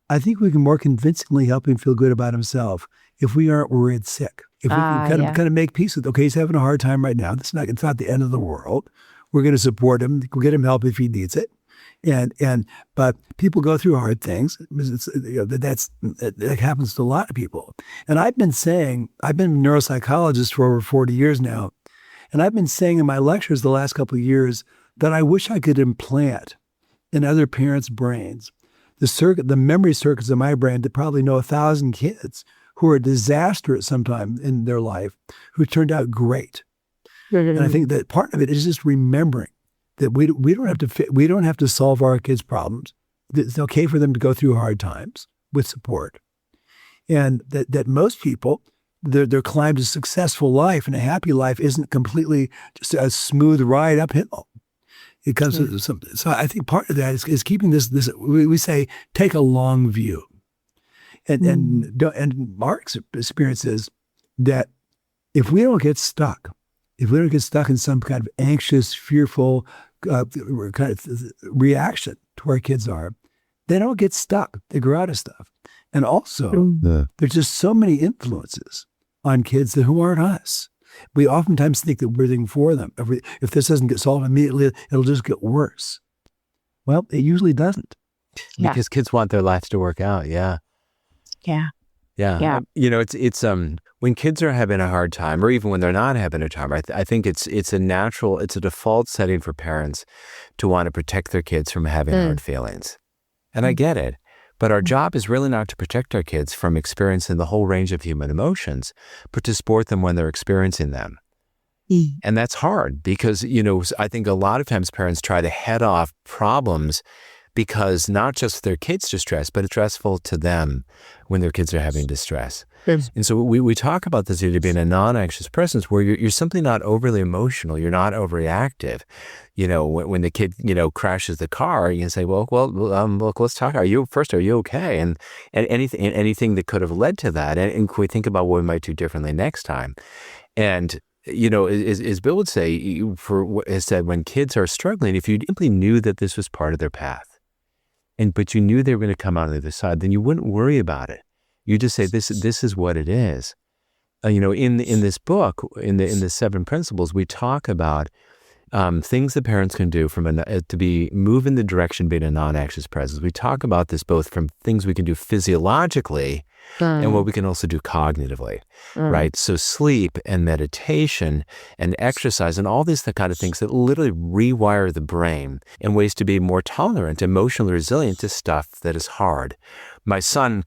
I think we can more convincingly help him feel good about himself if we aren't worried sick. If we can kind of make peace with, okay, he's having a hard time right now. It's not the end of the world. We're going to support him. We'll get him help if he needs it. But people go through hard things. That happens to a lot of people. And I've been a neuropsychologist for over 40 years now. And I've been saying in my lectures the last couple of years that I wish I could implant in other parents' brains the memory circuits of my brain that probably know 1,000 kids who are a disaster at some time in their life, who turned out great. And I think that part of it is just remembering that we don't have to solve our kids' problems. It's okay for them to go through hard times with support, and that most people, their climb to successful life and a happy life isn't completely just a smooth ride uphill. It comes to something. So I think part of that is keeping this. We say take a long view, and our experience is that if we don't get stuck in some kind of anxious, fearful kind of reaction to where kids are, they don't get stuck. They grow out of stuff. And also, there's just so many influences on kids who aren't us. We oftentimes think that we're thinking for them. If this doesn't get solved immediately, it'll just get worse. Well, it usually doesn't. Because kids want their lives to work out, yeah. Yeah. Yeah. Yeah. It's when kids are having a hard time, or even when they're not having a time, I think it's a default setting for parents to want to protect their kids from having hard feelings. And I get it. But our job is really not to protect our kids from experiencing the whole range of human emotions, but to support them when they're experiencing them. And that's hard because, I think a lot of times parents try to head off problems because not just their kids' distress, but it's stressful to them when their kids are having distress. And so we talk about this idea of being a non-anxious presence where you're simply not overly emotional. You're not overreactive. When the kid, crashes the car, you can say, look, let's talk. Are you okay? And anything that could have led to that. And we think about what we might do differently next time. And as Bill would say, has said, when kids are struggling, if you simply knew that this was part of their path, but you knew they were going to come out on the other side, then you wouldn't worry about it. You just say, this is what it is. In this book, in the 7 principles, we talk about things that parents can do to move in the direction of being a non-anxious presence. We talk about this both from things we can do physiologically and what we can also do cognitively, right? So sleep and meditation and exercise and all these kind of things that literally rewire the brain in ways to be more tolerant, emotionally resilient to stuff that is hard. My son,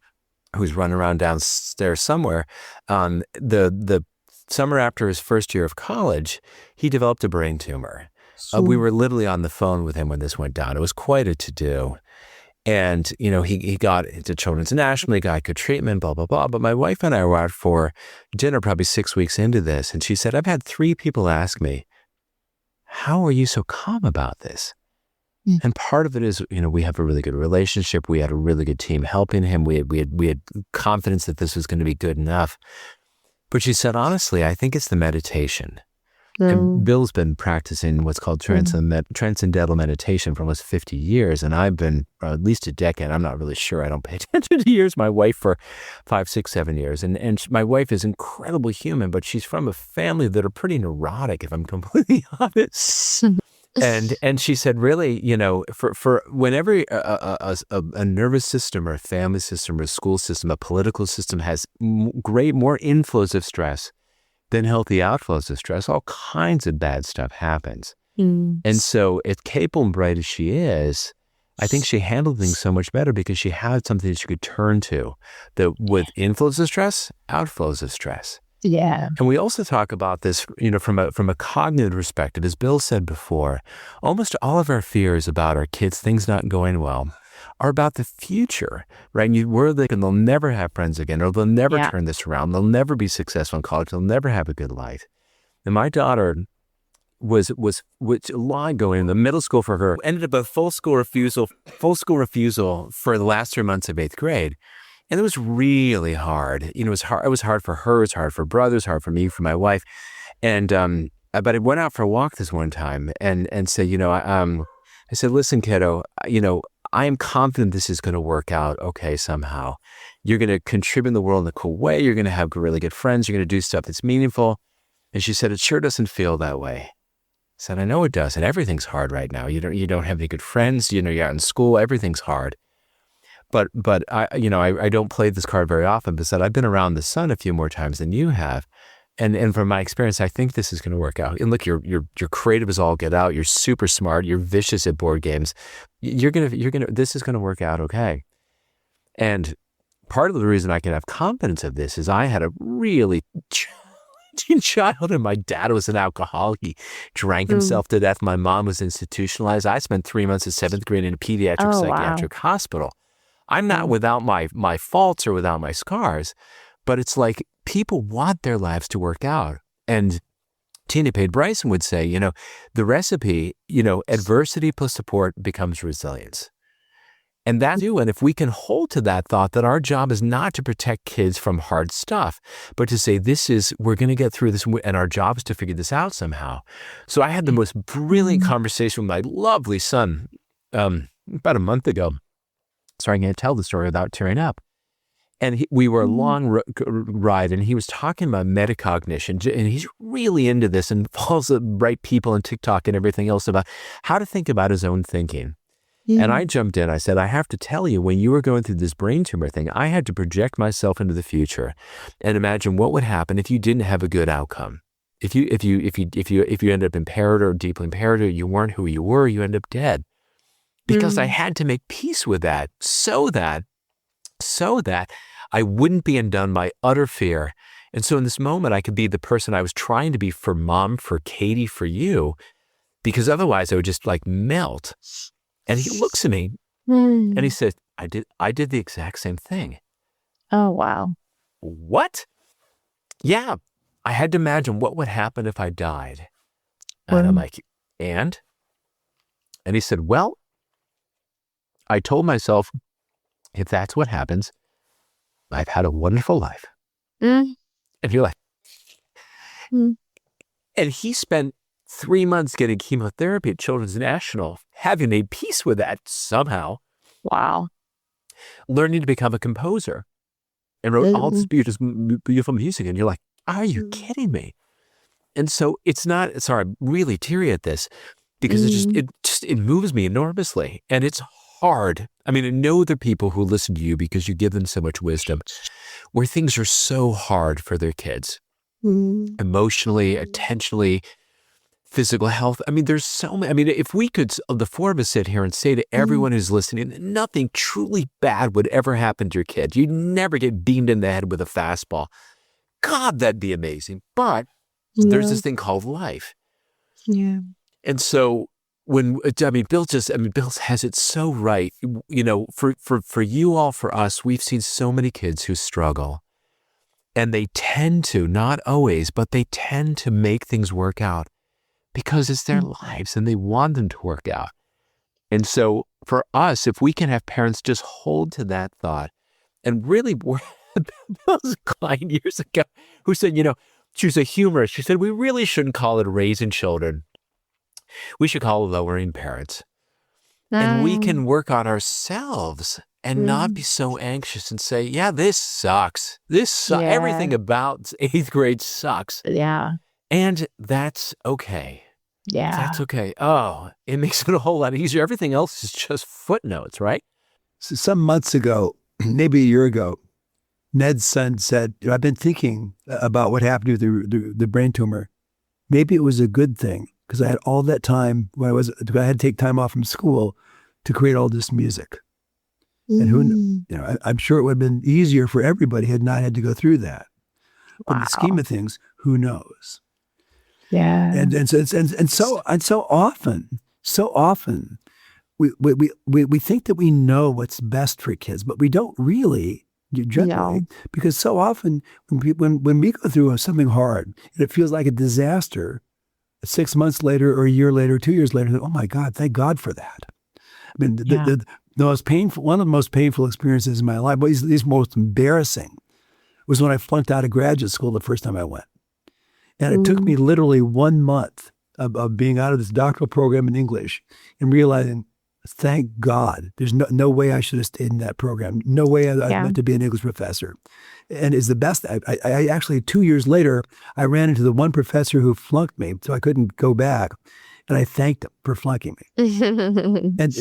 who's running around downstairs somewhere, the summer after his first year of college, he developed a brain tumor. We were literally on the phone with him when this went down. It was quite a to-do. And, he got into Children's National, he got good treatment, blah, blah, blah. But my wife and I were out for dinner probably 6 weeks into this. And she said, I've had 3 people ask me, how are you so calm about this? And part of it is, we have a really good relationship. We had a really good team helping him. We had confidence that this was going to be good enough. But she said, honestly, I think it's the meditation. And Bill's been practicing what's called transcendental meditation for almost 50 years. And I've been at least a decade. I'm not really sure. I don't pay attention to years. My wife for 5, 6, 7 years. And my wife is incredibly human, but she's from a family that are pretty neurotic, if I'm completely honest. And she said, really, for whenever a nervous system or a family system or a school system, a political system has more inflows of stress than healthy outflows of stress, all kinds of bad stuff happens. And so as capable and bright as she is, I think she handled things so much better because she had something that she could turn to that with inflows of stress, outflows of stress. Yeah. And we also talk about this, from a cognitive perspective. As Bill said before, almost all of our fears about our kids, things not going well, are about the future, right? Where they'll never have friends again, or they'll never turn this around. They'll never be successful in college. They'll never have a good life. And my daughter was lying going in the middle school for her, ended up a full school refusal for the last 3 months of 8th grade. And it was really hard. It was hard. It was hard for her. It was hard for brothers, hard for me, for my wife. And, but I went out for a walk this one time and said, I said, listen, kiddo, I am confident this is going to work out okay somehow. You're going to contribute in the world in a cool way. You're going to have really good friends. You're going to do stuff that's meaningful. And she said, it sure doesn't feel that way. I said, I know it does. And everything's hard right now. You don't have any good friends. You're out in school. Everything's hard. But I don't play this card very often, but said, I've been around the sun a few more times than you have. And from my experience, I think this is going to work out. And look, you're creative as all get out. You're super smart. You're vicious at board games. This is going to work out okay. And part of the reason I can have confidence of this is I had a really challenging child, and my dad was an alcoholic. He drank himself to death. My mom was institutionalized. I spent 3 months of 7th grade in a pediatric psychiatric hospital. I'm not without my faults or without my scars, but it's like people want their lives to work out. And Tina Payne Bryson would say, the recipe, adversity plus support becomes resilience. And that's you. And if we can hold to that thought that our job is not to protect kids from hard stuff, but to say we're going to get through this and our job is to figure this out somehow. So I had the most brilliant conversation with my lovely son about a month ago. Sorry, I'm going to tell the story without tearing up. And we were a long ride, and he was talking about metacognition, and he's really into this and follows the right people on TikTok and everything else about how to think about his own thinking. And I jumped in. I said, I have to tell you, when you were going through this brain tumor thing, I had to project myself into the future and imagine what would happen if you didn't have a good outcome. If you ended up impaired or deeply impaired, or you weren't who you were, you end up dead. Because I had to make peace with that so that I wouldn't be undone by utter fear. And so in this moment, I could be the person I was trying to be for Mom, for Katie, for you, because otherwise I would just like melt. And he looks at me and he says, I did the exact same thing. Oh, wow. What? Yeah. I had to imagine what would happen if I died. And I'm like, and he said, well, I told myself, if that's what happens, I've had a wonderful life. And you're like, and he spent 3 months getting chemotherapy at Children's National, having made peace with that somehow. Wow. Learning to become a composer and wrote all this beautiful music. And you're like, are you kidding me? And so it's not, sorry, I'm really teary at this because it moves me enormously. And it's hard. I mean, I know the people who listen to you because you give them so much wisdom, where things are so hard for their kids, emotionally, attentionally, physical health. I mean, there's so many. I mean, if we could, the four of us sit here and say to everyone who's listening, that nothing truly bad would ever happen to your kid. You'd never get beamed in the head with a fastball. God, that'd be amazing. But there's this thing called life. Yeah. And so Bill has it so right. You know, for you all, for us, we've seen so many kids who struggle, and they tend to, not always, but they tend to make things work out because it's their lives and they want them to work out. And so for us, if we can have parents just hold to that thought and really work. There was a client years ago who said, you know, she was a humorist. She said, we really shouldn't call it raising children. We should call it lowering parents. And we can work on ourselves and not be so anxious and say, yeah, this sucks. Everything about 8th grade sucks. Yeah. And that's okay. Yeah. That's okay. Oh, it makes it a whole lot easier. Everything else is just footnotes, right? So some months ago, maybe a year ago, Ned's son said, I've been thinking about what happened to the brain tumor. Maybe it was a good thing because I had all that time when I had to take time off from school to create all this music. And I'm sure it would have been easier for everybody had not had to go through that. But in the scheme of things, who knows? Yeah. And so often we think that we know what's best for kids, but we don't really. Generally, because so often when we go through something hard and it feels like a disaster, 6 months later or a year later, 2 years later, oh my God, thank God for that. I mean, the most painful, one of the most painful experiences in my life, but these most embarrassing, was when I flunked out of graduate school the first time I went. And it took me literally 1 month of being out of this doctoral program in English and realizing, thank God, there's no way I should have stayed in that program. No way I meant to be an English professor. And it's the best. I actually, 2 years later, I ran into the one professor who flunked me, so I couldn't go back. And I thanked him for flunking me. And,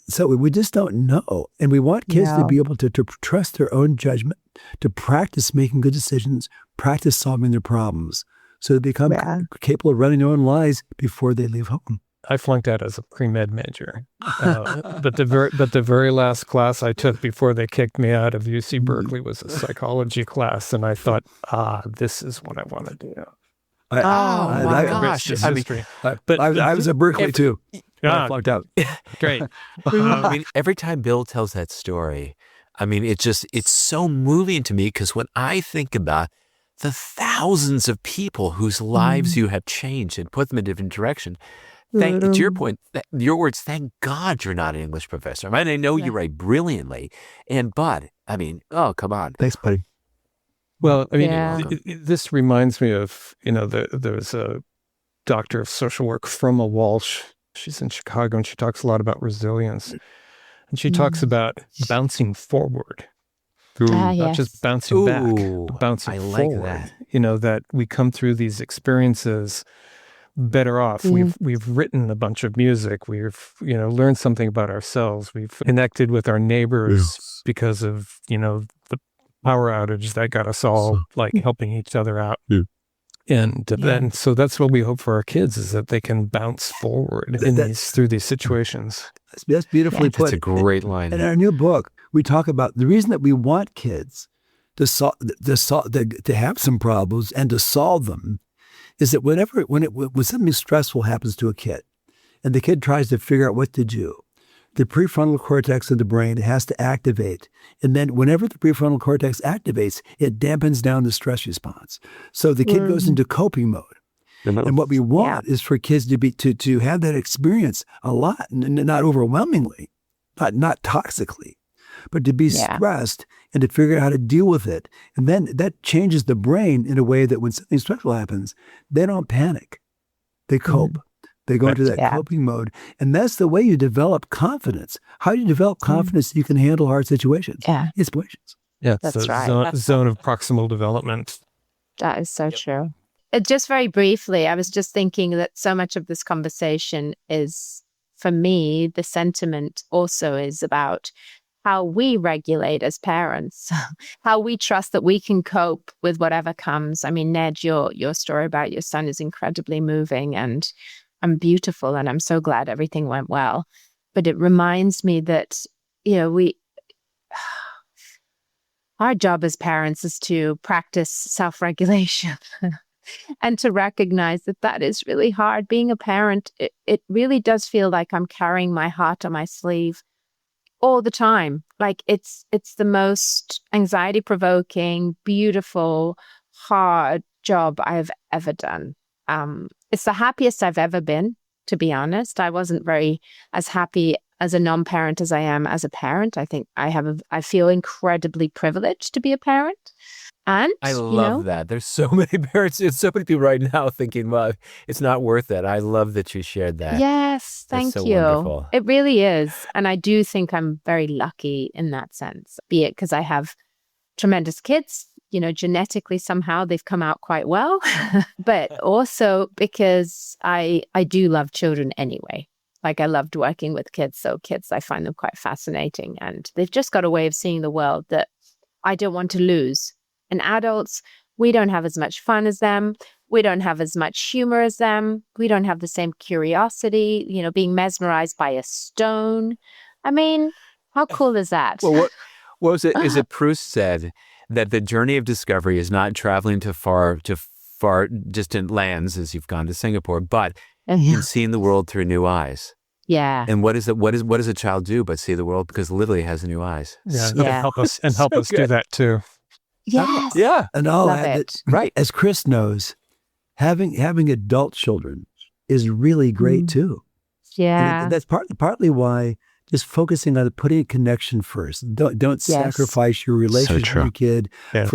so we just don't know. And we want kids to be able to trust their own judgment, to practice making good decisions, practice solving their problems, so they become capable of running their own lives before they leave home. I flunked out as a pre-med major, but the very last class I took before they kicked me out of UC Berkeley was a psychology class, and I thought, this is what I want to do. My gosh! I was at Berkeley too. I flunked out. Great. I mean, every time Bill tells that story, I mean, it's so moving to me because when I think about the thousands of people whose lives you have changed and put them in a different direction. To your point, your words, thank God you're not an English professor. I mean, I know you write brilliantly, but I mean, oh, come on. Thanks, buddy. Well, I mean, this reminds me of, there's a doctor of social work, Froma Walsh. She's in Chicago, and she talks a lot about resilience. And she talks about bouncing forward. Not just bouncing back, but bouncing forward. Like that. That we come through these experiences better off. We've written a bunch of music. We've learned something about ourselves. We've connected with our neighbors because of the power outage that got us all like helping each other out. And then, so that's what we hope for our kids, is that they can bounce forward through these situations. That's beautifully put. That's a great line. In our new book, we talk about the reason that we want kids to have some problems and to solve them is that when something stressful happens to a kid and the kid tries to figure out what to do, the prefrontal cortex of the brain has to activate. And then whenever the prefrontal cortex activates, it dampens down the stress response. So the kid goes into coping mode. And what we want is for kids to have that experience a lot, and not overwhelmingly, not toxically, but to be stressed and to figure out how to deal with it. And then that changes the brain in a way that when something stressful happens, they don't panic. They cope. They go into that coping mode. And that's the way you develop confidence. How do you develop confidence you can handle hard situations? It's situations. Yeah, that's right. Zone of proximal development. That is so true. Just very briefly, I was just thinking that so much of this conversation is, for me, the sentiment also is about how we regulate as parents, how we trust that we can cope with whatever comes. I mean, Ned, your story about your son is incredibly moving and beautiful, and I'm so glad everything went well. But it reminds me that, our job as parents is to practice self-regulation and to recognize that is really hard. Being a parent, it really does feel like I'm carrying my heart on my sleeve all the time. Like it's the most anxiety-provoking, beautiful, hard job I've ever done. It's the happiest I've ever been, to be honest. I wasn't as happy as a non-parent as I am as a parent. I think I feel incredibly privileged to be a parent. And I love that. There's so many parents, it's so many people right now thinking, well, it's not worth it. I love that you shared that. Yes, thank you. Wonderful. It really is. And I do think I'm very lucky in that sense, be it because I have tremendous kids. Genetically, somehow they've come out quite well, but also because I do love children anyway. Like I loved working with kids. So kids, I find them quite fascinating, and they've just got a way of seeing the world that I don't want to lose. And adults, we don't have as much fun as them. We don't have as much humor as them. We don't have the same curiosity, being mesmerized by a stone. I mean, how cool is that? Well, what was it? Is it Proust said that the journey of discovery is not traveling to far distant lands, as you've gone to Singapore, but in seeing the world through new eyes. Yeah. And what does a child do but see the world because literally it has new eyes? Yeah. And help us do that too. Yes. Yeah. And I'll Love add it. that, right, as Chris knows, having adult children is really great too. Yeah. And that's partly why just focusing on putting a connection first. Don't sacrifice your relationship with your kid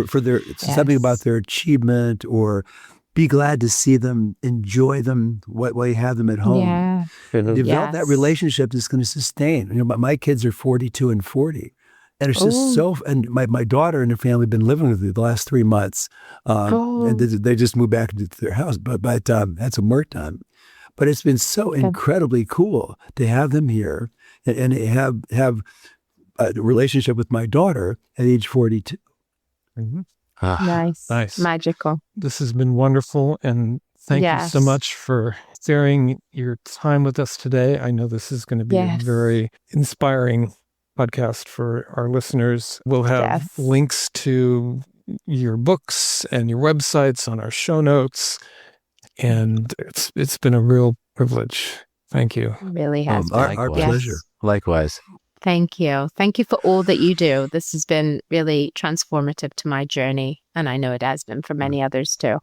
for their something about their achievement, or be glad to see them, enjoy them while you have them at home. Yeah. Develop that relationship that's going to sustain. My kids are 42 and 40. And it's just and my daughter and her family have been living with me the last 3 months. And they just moved back into their house, but had some work done. But it's been so incredibly cool to have them here and have a relationship with my daughter at age 42. Mm-hmm. Nice. Magical. This has been wonderful. And thank you so much for sharing your time with us today. I know this is going to be a very inspiring podcast for our listeners. We'll have links to your books and your websites on our show notes. And it's been a real privilege. Thank you. It really has been. Our pleasure. Likewise. Thank you. Thank you for all that you do. This has been really transformative to my journey, and I know it has been for many others too.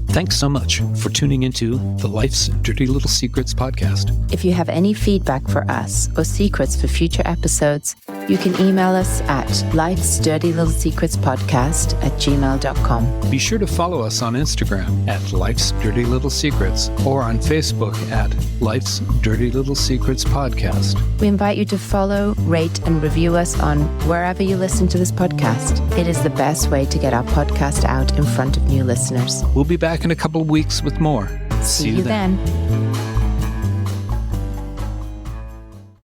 Thanks so much for tuning into the Life's Dirty Little Secrets podcast. If you have any feedback for us or secrets for future episodes, you can email us at lifesdirtylittlesecretspodcast@gmail.com. Be sure to follow us on Instagram at Life's Dirty Little Secrets or on Facebook at Life's Dirty Little Secrets Podcast. We invite you to follow, rate, and review us on wherever you listen to this podcast. It is the best way to get our podcast out in front of new listeners. We'll be back in a couple of weeks with more. See you then.